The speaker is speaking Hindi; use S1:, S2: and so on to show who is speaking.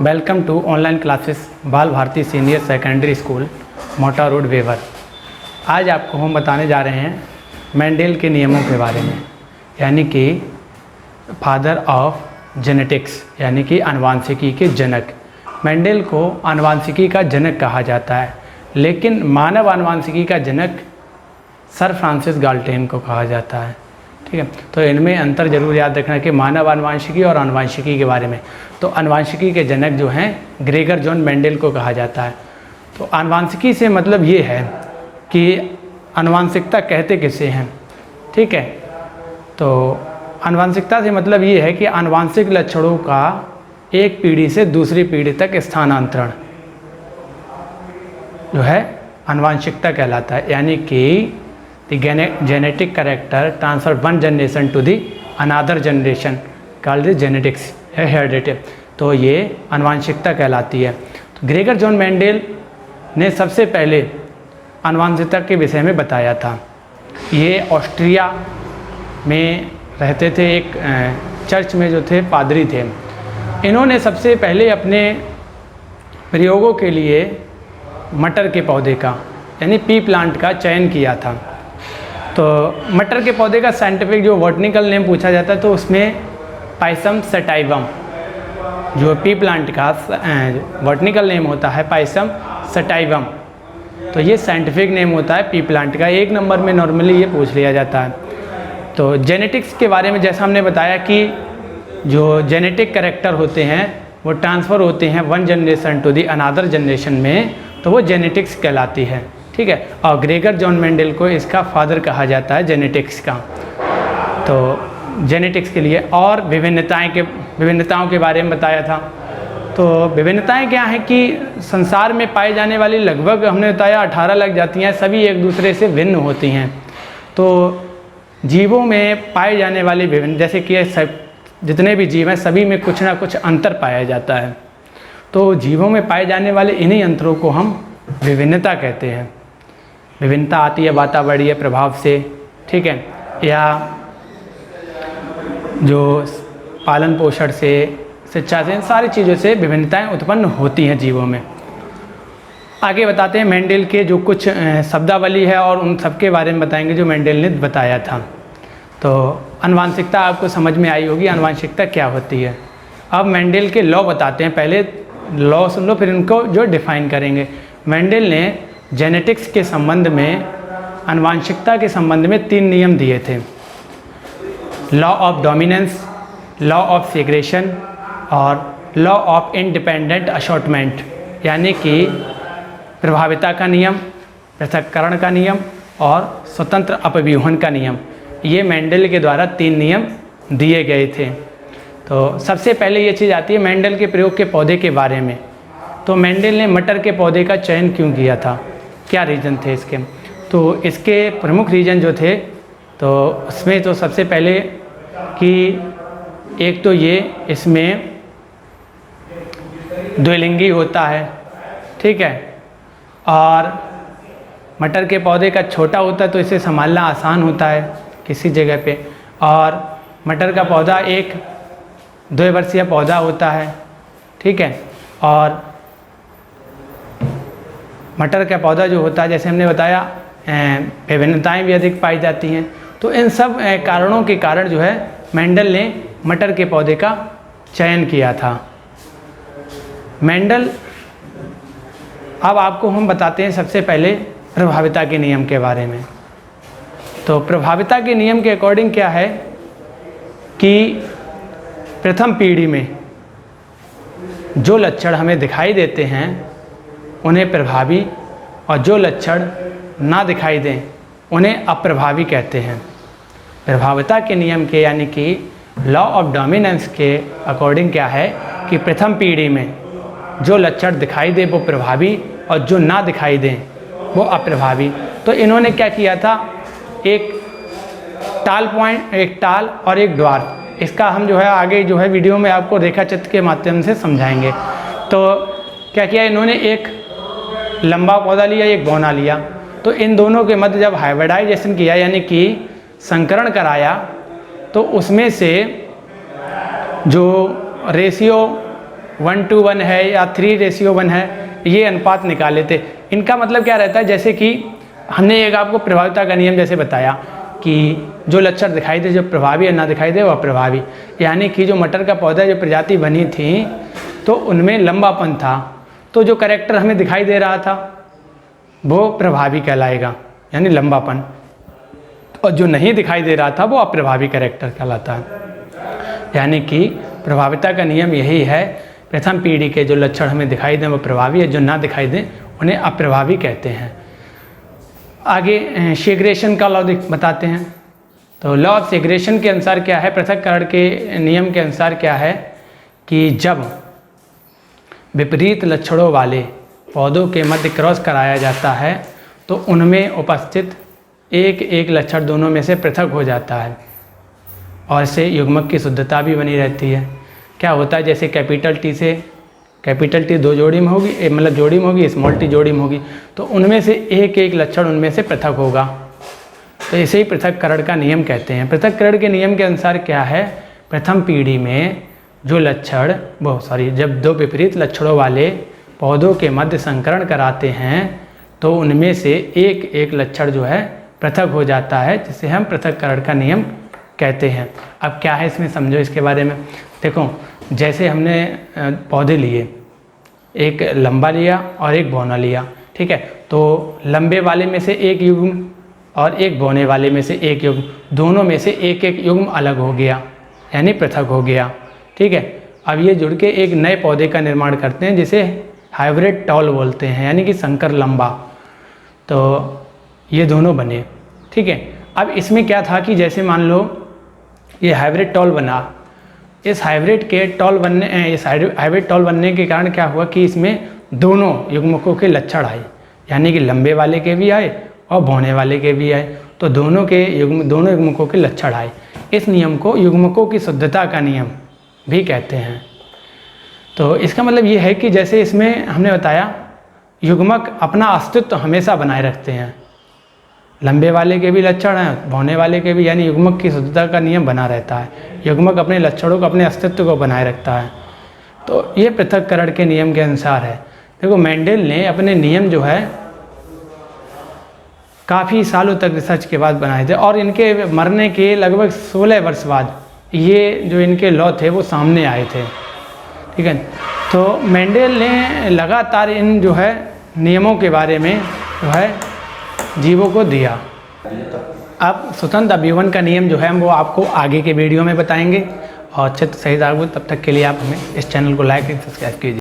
S1: वेलकम टू ऑनलाइन क्लासेस बाल भारती सीनियर सेकेंडरी स्कूल मोटा रोड वेवर। आज आपको हम बताने जा रहे हैं मेंडल के नियमों के बारे में, यानी कि फादर ऑफ जेनेटिक्स, यानी कि आनुवांशिकी के जनक। मेंडल को आनुवांशिकी का जनक कहा जाता है, लेकिन मानव आनुवांशिकी का जनक सर फ्रांसिस गाल्टन को कहा जाता है। ठीक है, तो इनमें अंतर जरूर याद रखना कि मानव आनुवांशिकी और आनुवांशिकी के बारे में। तो आनुवांशिकी के जनक जो हैं ग्रेगर जॉन मेंडल को कहा जाता है। तो आनुवांशिकी से मतलब ये है कि आनुवांशिकता कहते किसे हैं। ठीक है, तो आनुवांशिकता से मतलब ये है कि आनुवांशिक लक्षणों का एक पीढ़ी से दूसरी पीढ़ी तक स्थानांतरण जो है आनुवांशिकता कहलाता है, यानी कि the genetic character transfer one generation to the another generation called the genetics heredity। तो ये आनुवांशिकता कहलाती है। तो ग्रेगर जॉन मेंडल ने सबसे पहले आनुवांशिकता के विषय में बताया था। ये ऑस्ट्रिया में रहते थे, एक चर्च में जो थे पादरी थे। इन्होंने सबसे पहले अपने प्रयोगों के लिए मटर के पौधे का यानी पी प्लांट का चयन किया था। तो मटर के पौधे का साइंटिफिक जो बॉटनिकल नेम पूछा जाता है तो उसमें पाइसम सटाइवम, जो पी प्लांट का बॉटनिकल नेम होता है पाइसम सटाइवम। तो ये साइंटिफिक नेम होता है पी प्लांट का। 1 नंबर में नॉर्मली ये पूछ लिया जाता है। तो जेनेटिक्स के बारे में जैसा हमने बताया कि जो जेनेटिक कैरेक्टर होते हैं वो ट्रांसफ़र होते हैं one generation to the another generation में, तो वो जेनेटिक्स कहलाती है। ठीक है, और ग्रेगर जॉन मेंडल को इसका फादर कहा जाता है जेनेटिक्स का। तो जेनेटिक्स के लिए और विभिन्नताओं के बारे में बताया था। तो विभिन्नताएं क्या हैं कि संसार में पाई जाने वाली लगभग हमने बताया 18 लग जाती हैं, सभी एक दूसरे से भिन्न होती हैं। तो जीवों में पाए जाने वाली विभिन्न, जैसे कि जितने भी जीव हैं सभी में कुछ ना कुछ अंतर पाया जाता है। तो जीवों में पाए जाने वाले इन्हीं अंतरों को हम विभिन्नता कहते हैं। विभिन्नता आती है वातावरणीय प्रभाव से, ठीक है, या जो पालन पोषण से, शिक्षा से, इन सारी चीज़ों से विभिन्नताएं उत्पन्न होती हैं जीवों में। आगे बताते हैं मेंडल के जो कुछ शब्दावली है और उन सब के बारे में बताएंगे जो मेंडल ने बताया था। तो आनुवांशिकता आपको समझ में आई होगी, आनुवांशिकता क्या होती है। अब मेंडल के लॉ बताते हैं। पहले लॉ सुन लो, फिर इनको जो डिफाइन करेंगे। मेंडल ने जेनेटिक्स के संबंध में, आनुवांशिकता के संबंध में 3 नियम दिए थे। Law of dominance, law of segregation और लॉ ऑफ इंडिपेंडेंट असॉर्टमेंट, यानी कि प्रभाविता का नियम, पृथक्करण का नियम और स्वतंत्र अपव्यूहन का नियम। ये मेंडल के द्वारा 3 नियम दिए गए थे। तो सबसे पहले ये चीज़ आती है मेंडल के प्रयोग के पौधे के बारे में। तो मेंडल ने मटर के पौधे का चयन क्यों किया था, क्या रीज़न थे इसके। तो इसके प्रमुख रीज़न जो थे, तो उसमें तो सबसे पहले कि एक तो ये इसमें द्विलिंगी होता है, ठीक है, और मटर के पौधे का छोटा होता है तो इसे संभालना आसान होता है किसी जगह पे, और मटर का पौधा एक 2 वर्षीय पौधा होता है, ठीक है, और मटर का पौधा जो होता है जैसे हमने बताया विभिन्नताएं भी अधिक पाई जाती हैं। तो इन सब कारणों के कारण जो है मेंडल ने मटर के पौधे का चयन किया था। मेंडल, अब आपको हम बताते हैं सबसे पहले प्रभाविता के नियम के बारे में। तो प्रभाविता के नियम के अकॉर्डिंग क्या है कि प्रथम पीढ़ी में जो लक्षण हमें दिखाई देते हैं उन्हें प्रभावी, और जो लक्षण ना दिखाई दें उन्हें अप्रभावी कहते हैं। प्रभाविता के नियम के यानी कि लॉ ऑफ डोमिनेंस के अकॉर्डिंग क्या है कि प्रथम पीढ़ी में जो लक्षण दिखाई दे वो प्रभावी और जो ना दिखाई दें वो अप्रभावी। तो इन्होंने क्या किया था, एक टाल और एक ड्वार्फ, इसका हम जो है आगे जो है वीडियो में आपको रेखा चित्र के माध्यम से समझाएंगे। तो क्या किया इन्होंने, एक लंबा पौधा लिया, एक बौना लिया। तो इन दोनों के मध्य जब हाइब्रिडाइजेशन किया यानी कि संकरण कराया, तो उसमें से जो रेशियो 1:1 है या 3:1 है, ये अनुपात निकाले थे। इनका मतलब क्या रहता है, जैसे कि हमने एक आपको प्रभाविता का नियम जैसे बताया कि जो लक्षण दिखाई दे, जो प्रभावी या ना दिखाई दे वह प्रभावी, यानी कि जो मटर का पौधा जो प्रजाति बनी थी तो उनमें लंबापन था, तो जो कैरेक्टर हमें दिखाई दे रहा था वो प्रभावी कहलाएगा, यानी लंबापन, और जो नहीं दिखाई दे रहा था वो अप्रभावी कैरेक्टर कहलाता है। यानी कि प्रभाविता का नियम यही है, प्रथम पीढ़ी के जो लक्षण हमें दिखाई दें वो प्रभावी है, जो ना दिखाई दें उन्हें अप्रभावी कहते हैं। आगे सेग्रेशन का लॉ बताते हैं। तो लॉ ऑफ सेग्रेशन के अनुसार क्या है, पृथक्करण के नियम के अनुसार क्या है कि जब विपरीत लक्षणों वाले पौधों के मध्य क्रॉस कराया जाता है तो उनमें उपस्थित एक एक लक्षण दोनों में से पृथक हो जाता है और इससे युग्मक की शुद्धता भी बनी रहती है। क्या होता है, जैसे कैपिटल टी से कैपिटल टी 2 जोड़ी में होगी, मतलब जोड़ी में होगी, स्मॉल टी जोड़ी में होगी, तो उनमें से एक एक लक्षण उनमें से पृथक होगा, तो इसे ही पृथक्करण का नियम कहते हैं। पृथक्करण के नियम के अनुसार क्या है, प्रथम पीढ़ी में जो लक्षण जब 2 विपरीत लक्षणों वाले पौधों के मध्य संकरण कराते हैं तो उनमें से एक एक लक्षण जो है पृथक हो जाता है, जिसे हम पृथक्करण का नियम कहते हैं। अब क्या है इसमें समझो इसके बारे में। देखो, जैसे हमने पौधे लिए, एक लंबा लिया और एक बौना लिया, ठीक है, तो लंबे वाले में से एक युग्म और एक बौने वाले में से एक युग्म, दोनों में से एक एक युग्म अलग हो गया, यानी पृथक हो गया, ठीक है। अब ये जुड़ के एक नए पौधे का निर्माण करते हैं जिसे हाइब्रिड टॉल बोलते हैं, यानी कि संकर लंबा। तो ये दोनों बने, ठीक है। अब इसमें क्या था कि जैसे मान लो ये हाइब्रिड टॉल बना, इस हाइब्रिड टॉल बनने के कारण क्या हुआ कि इसमें दोनों युग्मकों के लक्षण आए, यानी कि लंबे वाले के भी आए और बौने वाले के भी आए, तो दोनों युग्मकों के लक्षण आए। इस नियम को युग्मकों की शुद्धता का नियम भी कहते हैं। तो इसका मतलब ये है कि जैसे इसमें हमने बताया युग्मक अपना अस्तित्व हमेशा बनाए रखते हैं, लंबे वाले के भी लक्षण हैं, बौने वाले के भी, यानी युग्मक की शुद्धता का नियम बना रहता है। युग्मक अपने लक्षणों को, अपने अस्तित्व को बनाए रखता है। तो ये पृथक्करण के नियम के अनुसार है। देखो, मेंडल ने अपने नियम जो है काफ़ी सालों तक रिसर्च के बाद बनाए थे और इनके मरने के लगभग 16 वर्ष बाद ये जो इनके लॉ थे वो सामने आए थे, ठीक है। तो मेंडल ने लगातार इन जो है नियमों के बारे में जो है जीवों को दिया। अब स्वतंत्र अभिवन का नियम जो है वो आपको आगे के वीडियो में बताएंगे और चित्र सही तब तक के लिए आप हमें इस चैनल को लाइक और सब्सक्राइब कीजिए।